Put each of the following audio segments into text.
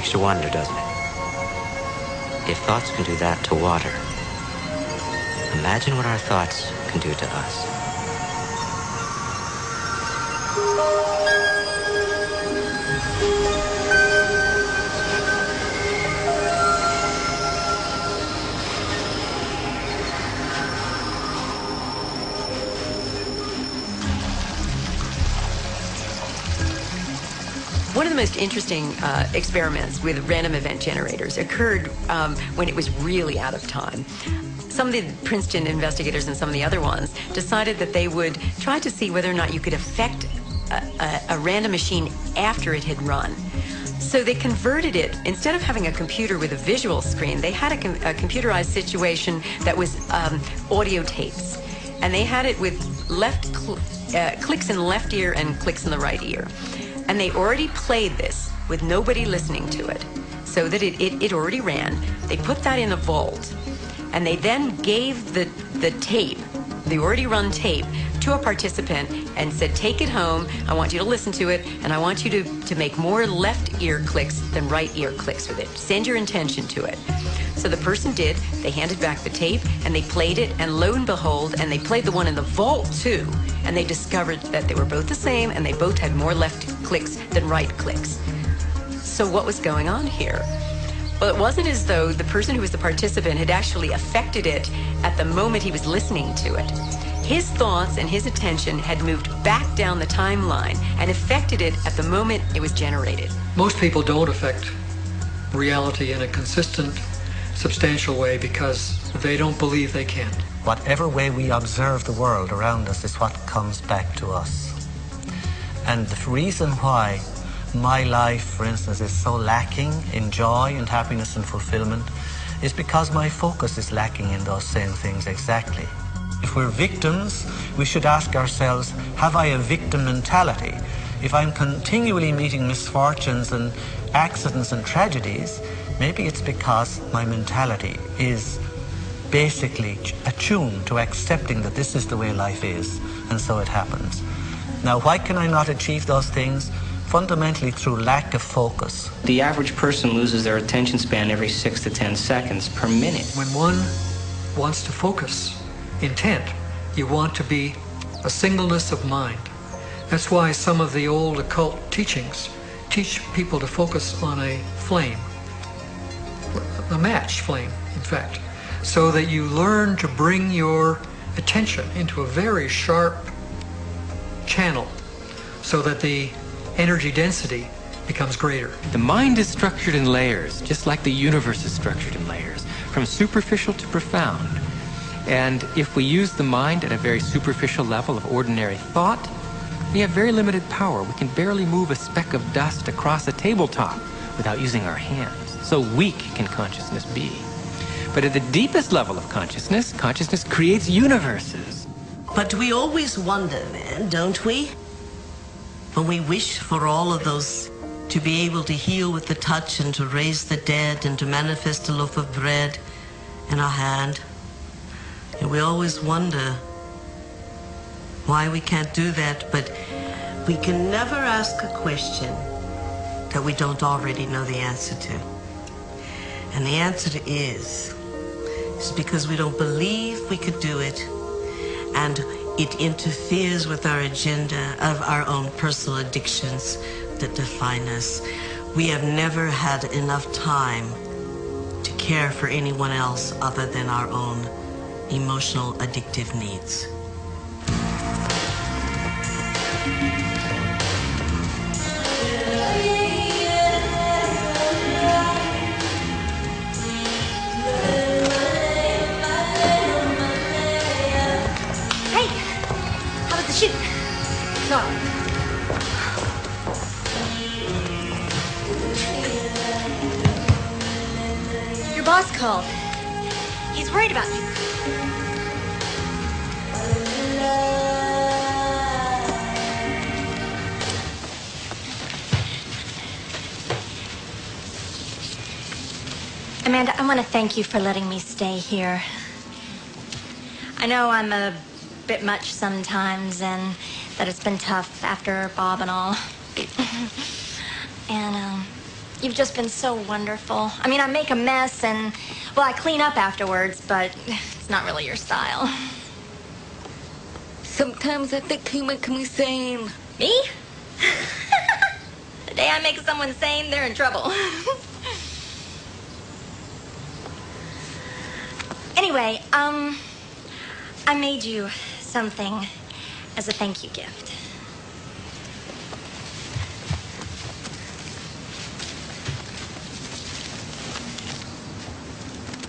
Makes you wonder, doesn't it? If thoughts can do that to water, imagine what our thoughts can do to us. One of the most interesting experiments with random event generators occurred when it was really out of time. Some of the Princeton investigators and some of the other ones decided that they would try to see whether or not you could affect a random machine after it had run. So they converted it, instead of having a computer with a visual screen, they had a computerized situation that was audio tapes. And they had it with clicks in the left ear and clicks in the right ear. And they already played this with nobody listening to it, so that it already ran. They put that in a vault, and they then gave the tape, the already run tape, to a participant and said, take it home, I want you to listen to it, and I want you to make more left ear clicks than right ear clicks with it. Send your intention to it. So the person did. They handed back the tape, and they played it, and lo and behold, and they played the one in the vault too, and they discovered that they were both the same, and they both had more left clicks than right clicks. So what was going on here? Well, it wasn't as though the person who was the participant had actually affected it at the moment he was listening to it. His thoughts and his attention had moved back down the timeline and affected it at the moment it was generated. Most people don't affect reality in a consistent, substantial way because they don't believe they can. Whatever way we observe the world around us is what comes back to us. And the reason why my life, for instance, is so lacking in joy and happiness and fulfillment is because my focus is lacking in those same things exactly. If we're victims, we should ask ourselves, have I a victim mentality? If I'm continually meeting misfortunes and accidents and tragedies, maybe it's because my mentality is basically attuned to accepting that this is the way life is, and so it happens. Now, why can I not achieve those things? Fundamentally through lack of focus. The average person loses their attention span every 6 to 10 seconds per minute. When one wants to focus intent, you want to be a singleness of mind. That's why some of the old occult teachings teach people to focus on a flame, a match flame, in fact, so that you learn to bring your attention into a very sharp channel so that the energy density becomes greater. The mind is structured in layers, just like the universe is structured in layers, from superficial to profound. And if we use the mind at a very superficial level of ordinary thought, we have very limited power. We can barely move a speck of dust across a tabletop without using our hands. So weak can consciousness be. But at the deepest level of consciousness, consciousness creates universes. But we always wonder, don't we? When we wish for all of those, to be able to heal with the touch and to raise the dead and to manifest a loaf of bread in our hand. And we always wonder why we can't do that, but we can never ask a question that we don't already know the answer to. And the answer is because we don't believe we could do it, and it interferes with our agenda of our own personal addictions that define us. We have never had enough time to care for anyone else other than our own emotional addictive needs. Hey, how was the shoot? Sorry. Your boss called. He's worried about you. Amanda, I want to thank you for letting me stay here. I know I'm a bit much sometimes and that it's been tough after Bob and all. And You've just been so wonderful. I mean, I make a mess and, well, I clean up afterwards, but it's not really your style. Sometimes I think you make me sane. Me? The day I make someone sane, they're in trouble. Anyway, I made you something as a thank you gift.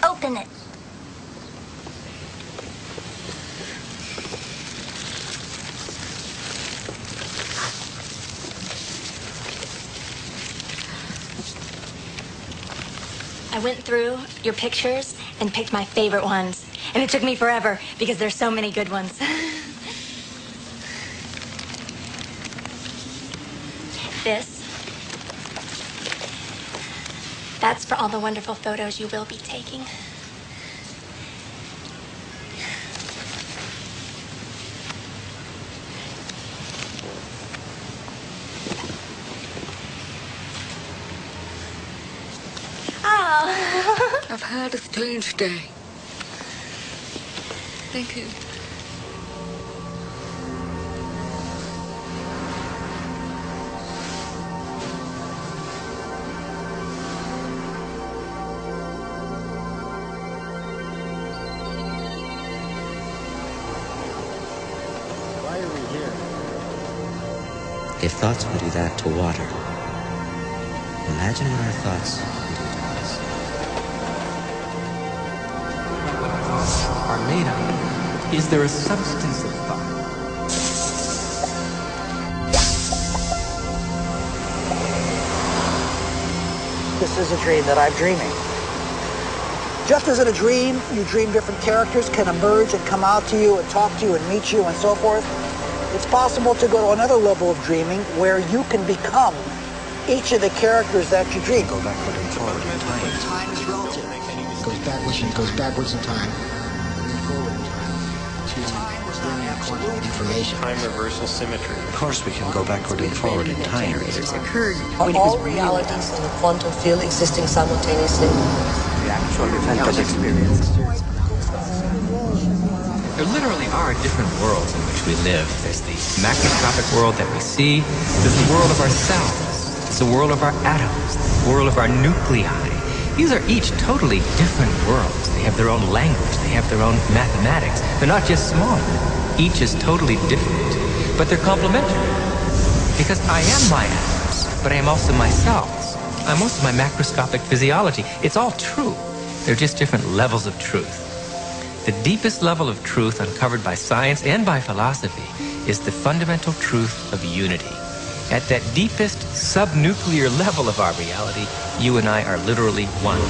Open it. I went through your pictures and picked my favorite ones. And it took me forever because there's so many good ones. That's for all the wonderful photos you will be taking. Oh. I've had a strange day. Thank you. Why are we here? If thoughts would do that to water, imagine what our thoughts would do to us. Are made of? Is there a substance of thought? This is a dream that I'm dreaming. Just as in a dream, you dream different characters can emerge and come out to you and talk to you and meet you and so forth. It's possible to go to another level of dreaming where you can become each of the characters that you dream. Go backward and forward in time. Time is relative. Goes backwards in time. Forward in time. Time was not absolute. Information. Time reversal symmetry. Of course we can go backward and forward in time. Generators occurred Are when it all was really realities in the quantum field existing simultaneously? The actual event experience. There literally are different worlds in which we live. There's the macroscopic world that we see. There's the world of our cells. There's the world of our atoms. The world of our nuclei. These are each totally different worlds. They have their own language. They have their own mathematics. They're not just small. Each is totally different. But they're complementary. Because I am my atoms, but I am also my cells. I'm also my macroscopic physiology. It's all true. They're just different levels of truth. The deepest level of truth uncovered by science and by philosophy is the fundamental truth of unity. At that deepest subnuclear level of our reality, you and I are literally one.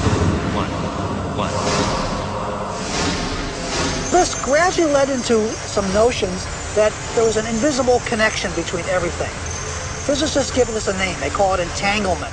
This gradually led into some notions that there was an invisible connection between everything. Physicists give this a name. They call it entanglement.